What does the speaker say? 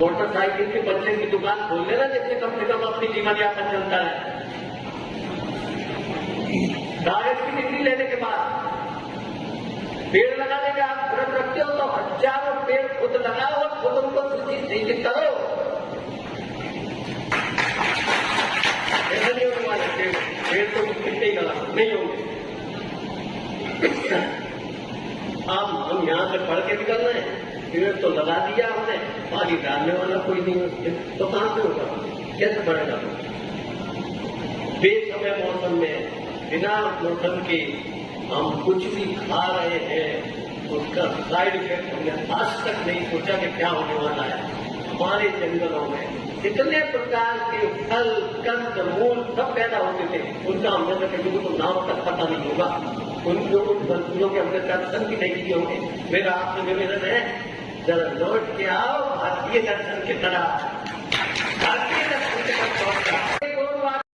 Motorcycle के puncture की दुकान खोल लेना, जिससे कम से कम अपनी जीवन यापन चलता है। कागज की डिग्री लेने के बाद पेड़ लगाने का आप व्रत रखते हो तो हजारों पेड़ खुद लगाओ और खुद उनको सूचित करो। ऐसा नहीं होने वाला, पेड़ तो कितने ही लगा नहीं होंगे। अब हम यहाँ से पढ़ के निकल रहे हैं, पेड़ तो लगा दिया हमने, पानी डालने वाला कोई नहीं है, तो कहां से होगा, कैसे बढ़ेगा? बेसमय मौसम में बिना मौसम के हम कुछ भी खा रहे हैं, उसका साइड इफेक्ट हमने आज तक नहीं सोचा कि क्या होने वाला है। हमारे जंगलों में कितने प्रकार के फल, कंद, मूल सब पैदा होते थे, उनका हमने तो किसी को नाम तक पता नहीं होगा। उन फलों के हमने दर्शन भी नहीं किए होंगे। मेरा आपसे निवेदन है, जरा लौट के आओ भारतीय दर्शन की तरह।